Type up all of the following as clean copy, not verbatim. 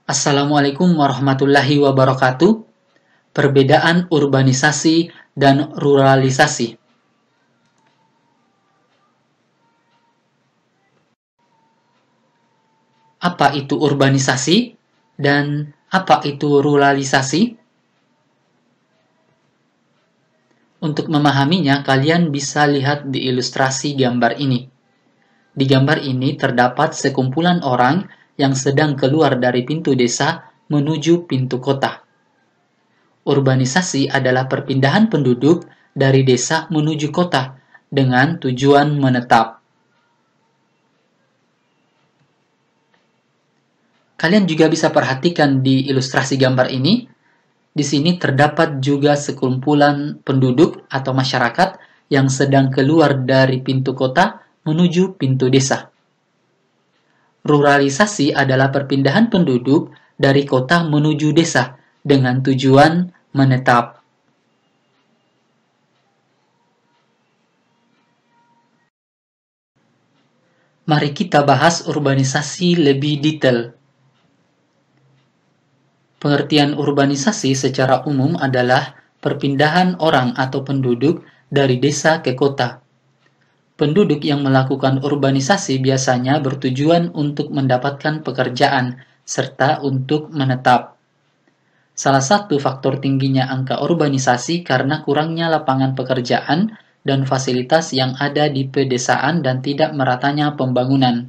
Assalamualaikum warahmatullahi wabarakatuh. Perbedaan urbanisasi dan ruralisasi. Apa itu urbanisasi dan apa itu ruralisasi? Untuk memahaminya, kalian bisa lihat di ilustrasi gambar ini. Di gambar ini terdapat sekumpulan orang yang sedang keluar dari pintu desa menuju pintu kota. Urbanisasi adalah perpindahan penduduk dari desa menuju kota dengan tujuan menetap. Kalian juga bisa perhatikan di ilustrasi gambar ini. Di sini terdapat juga sekumpulan penduduk atau masyarakat yang sedang keluar dari pintu kota menuju pintu desa. Ruralisasi adalah perpindahan penduduk dari kota menuju desa dengan tujuan menetap. Mari kita bahas urbanisasi lebih detail. Pengertian urbanisasi secara umum adalah perpindahan orang atau penduduk dari desa ke kota. Penduduk yang melakukan urbanisasi biasanya bertujuan untuk mendapatkan pekerjaan serta untuk menetap. Salah satu faktor tingginya angka urbanisasi karena kurangnya lapangan pekerjaan dan fasilitas yang ada di pedesaan dan tidak meratanya pembangunan.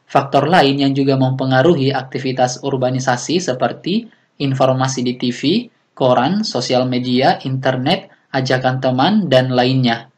Faktor lain yang juga mempengaruhi aktivitas urbanisasi seperti informasi di TV, koran, sosial media, internet, ajakan teman, dan lainnya.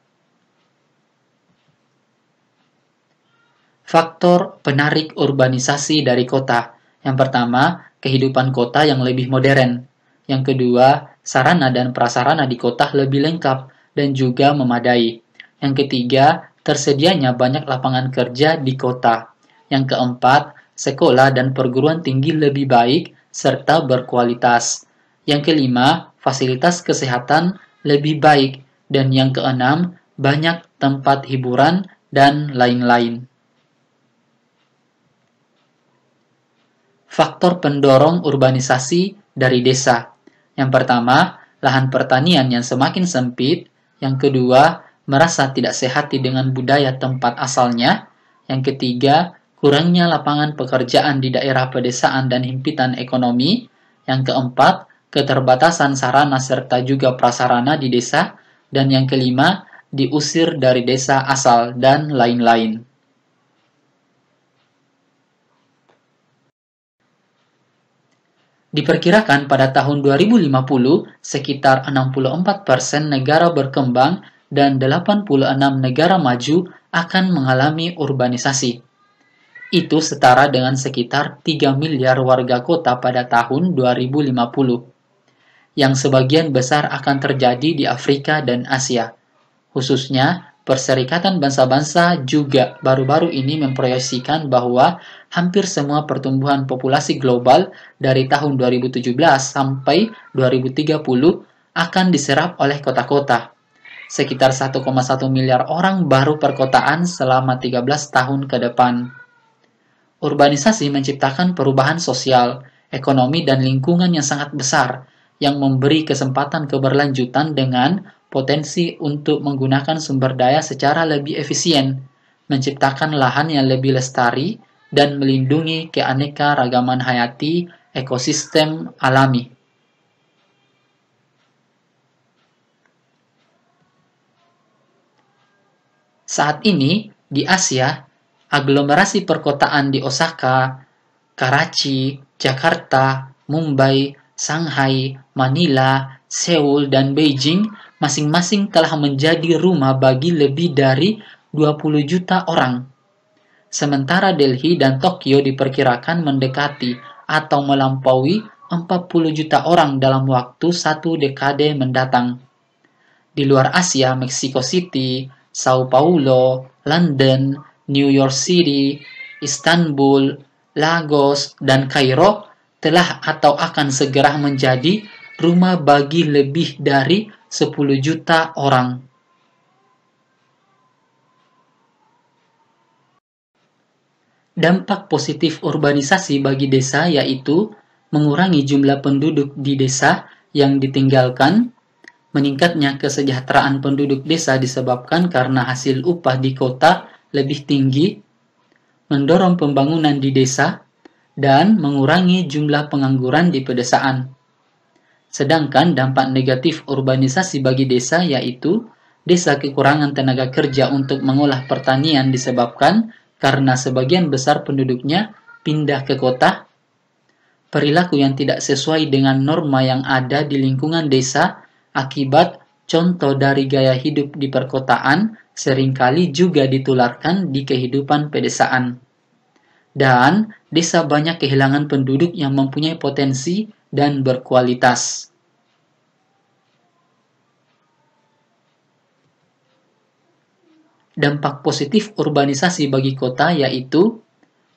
Faktor penarik urbanisasi dari kota. Yang pertama, kehidupan kota yang lebih modern. Yang kedua, sarana dan prasarana di kota lebih lengkap dan juga memadai. Yang ketiga, tersedianya banyak lapangan kerja di kota. Yang keempat, sekolah dan perguruan tinggi lebih baik serta berkualitas. Yang kelima, fasilitas kesehatan lebih baik. Dan yang keenam, banyak tempat hiburan dan lain-lain. Faktor pendorong urbanisasi dari desa. Yang pertama, lahan pertanian yang semakin sempit. Yang kedua, merasa tidak sehati dengan budaya tempat asalnya. Yang ketiga, kurangnya lapangan pekerjaan di daerah pedesaan dan himpitan ekonomi. Yang keempat, keterbatasan sarana serta juga prasarana di desa. Dan yang kelima, diusir dari desa asal dan lain-lain. Diperkirakan pada tahun 2050, sekitar 64% negara berkembang dan 86 negara maju akan mengalami urbanisasi. Itu setara dengan sekitar 3 miliar warga kota pada tahun 2050, yang sebagian besar akan terjadi di Afrika dan Asia. Khususnya, Perserikatan Bangsa-Bangsa juga baru-baru ini memproyeksikan bahwa hampir semua pertumbuhan populasi global dari tahun 2017 sampai 2030 akan diserap oleh kota-kota. Sekitar 1,1 miliar orang baru perkotaan selama 13 tahun ke depan. Urbanisasi menciptakan perubahan sosial, ekonomi, dan lingkungan yang sangat besar, yang memberi kesempatan keberlanjutan dengan potensi untuk menggunakan sumber daya secara lebih efisien, menciptakan lahan yang lebih lestari, dan melindungi keanekaragaman hayati ekosistem alami. Saat ini, di Asia, aglomerasi perkotaan di Osaka, Karachi, Jakarta, Mumbai, Shanghai, Manila, Seoul, dan Beijing masing-masing telah menjadi rumah bagi lebih dari 20 juta orang. Sementara Delhi dan Tokyo diperkirakan mendekati atau melampaui 40 juta orang dalam waktu 1 dekade mendatang. Di luar Asia, Mexico City, Sao Paulo, London, New York City, Istanbul, Lagos, dan Kairo telah atau akan segera menjadi rumah bagi lebih dari 10 juta orang. Dampak positif urbanisasi bagi desa yaitu mengurangi jumlah penduduk di desa yang ditinggalkan, meningkatnya kesejahteraan penduduk desa disebabkan karena hasil upah di kota lebih tinggi, mendorong pembangunan di desa, dan mengurangi jumlah pengangguran di pedesaan. Sedangkan dampak negatif urbanisasi bagi desa yaitu desa kekurangan tenaga kerja untuk mengolah pertanian disebabkan karena sebagian besar penduduknya pindah ke kota, perilaku yang tidak sesuai dengan norma yang ada di lingkungan desa akibat contoh dari gaya hidup di perkotaan seringkali juga ditularkan di kehidupan pedesaan. Dan desa banyak kehilangan penduduk yang mempunyai potensi dan berkualitas. Dampak positif urbanisasi bagi kota yaitu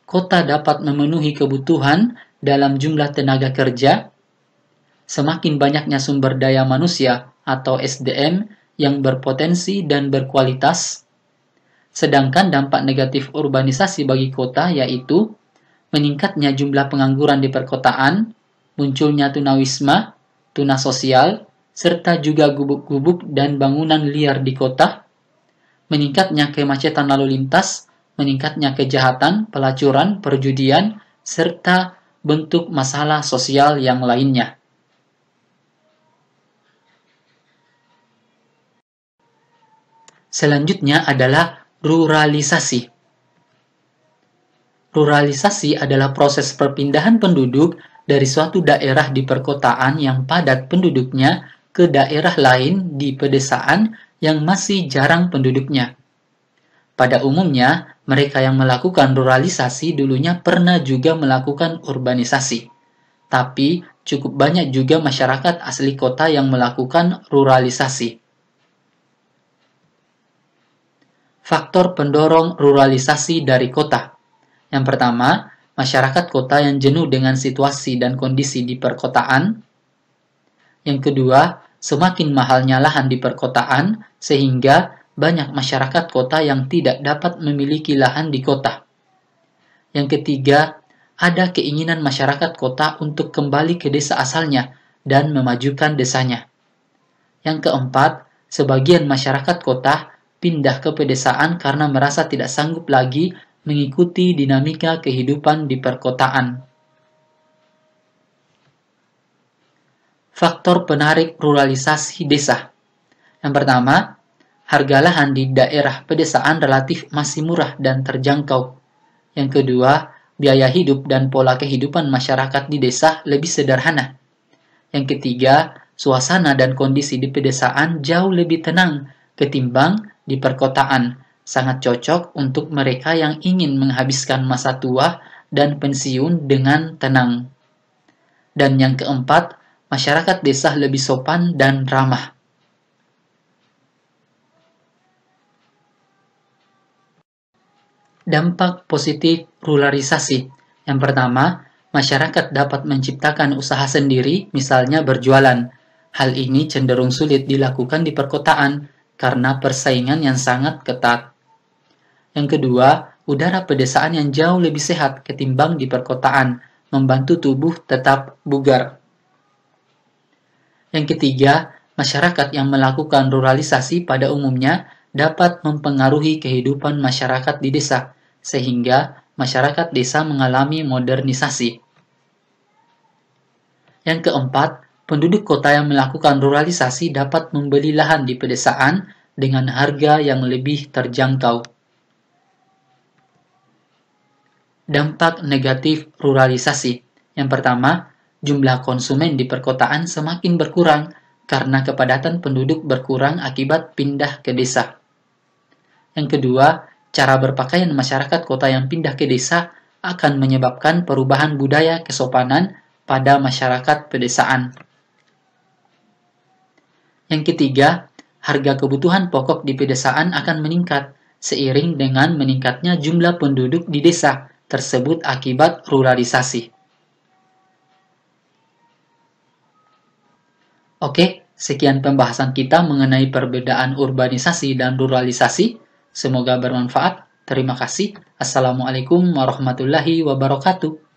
kota dapat memenuhi kebutuhan dalam jumlah tenaga kerja, semakin banyaknya sumber daya manusia atau SDM yang berpotensi dan berkualitas. Sedangkan dampak negatif urbanisasi bagi kota yaitu meningkatnya jumlah pengangguran di perkotaan, munculnya tunawisma, tuna sosial, serta juga gubuk-gubuk dan bangunan liar di kota, meningkatnya kemacetan lalu lintas, meningkatnya kejahatan, pelacuran, perjudian, serta bentuk masalah sosial yang lainnya. Selanjutnya adalah ruralisasi. Ruralisasi adalah proses perpindahan penduduk dari suatu daerah di perkotaan yang padat penduduknya ke daerah lain di pedesaan yang masih jarang penduduknya. Pada umumnya, mereka yang melakukan ruralisasi dulunya pernah juga melakukan urbanisasi. Tapi, cukup banyak juga masyarakat asli kota yang melakukan ruralisasi. Faktor pendorong ruralisasi dari kota. Yang pertama, masyarakat kota yang jenuh dengan situasi dan kondisi di perkotaan. Yang kedua, semakin mahalnya lahan di perkotaan sehingga banyak masyarakat kota yang tidak dapat memiliki lahan di kota. Yang ketiga, ada keinginan masyarakat kota untuk kembali ke desa asalnya dan memajukan desanya. Yang keempat, sebagian masyarakat kota pindah ke pedesaan karena merasa tidak sanggup lagi mengikuti dinamika kehidupan di perkotaan. Faktor penarik ruralisasi desa. Yang pertama, harga lahan di daerah pedesaan relatif masih murah dan terjangkau. Yang kedua, biaya hidup dan pola kehidupan masyarakat di desa lebih sederhana. Yang ketiga, suasana dan kondisi di pedesaan jauh lebih tenang ketimbang di perkotaan, sangat cocok untuk mereka yang ingin menghabiskan masa tua dan pensiun dengan tenang. Dan yang keempat, masyarakat desa lebih sopan dan ramah. Dampak positif ruralisasi. Yang pertama, masyarakat dapat menciptakan usaha sendiri, misalnya berjualan. Hal ini cenderung sulit dilakukan di perkotaan karena persaingan yang sangat ketat. Yang kedua, udara pedesaan yang jauh lebih sehat ketimbang di perkotaan, membantu tubuh tetap bugar. Yang ketiga, masyarakat yang melakukan ruralisasi pada umumnya dapat mempengaruhi kehidupan masyarakat di desa, sehingga masyarakat desa mengalami modernisasi. Yang keempat, penduduk kota yang melakukan ruralisasi dapat membeli lahan di pedesaan dengan harga yang lebih terjangkau. Dampak negatif ruralisasi. Yang pertama, jumlah konsumen di perkotaan semakin berkurang karena kepadatan penduduk berkurang akibat pindah ke desa. Yang kedua, cara berpakaian masyarakat kota yang pindah ke desa akan menyebabkan perubahan budaya kesopanan pada masyarakat pedesaan. Yang ketiga, harga kebutuhan pokok di pedesaan akan meningkat seiring dengan meningkatnya jumlah penduduk di desa tersebut akibat ruralisasi. Oke, sekian pembahasan kita mengenai perbedaan urbanisasi dan ruralisasi. Semoga bermanfaat. Terima kasih. Assalamualaikum warahmatullahi wabarakatuh.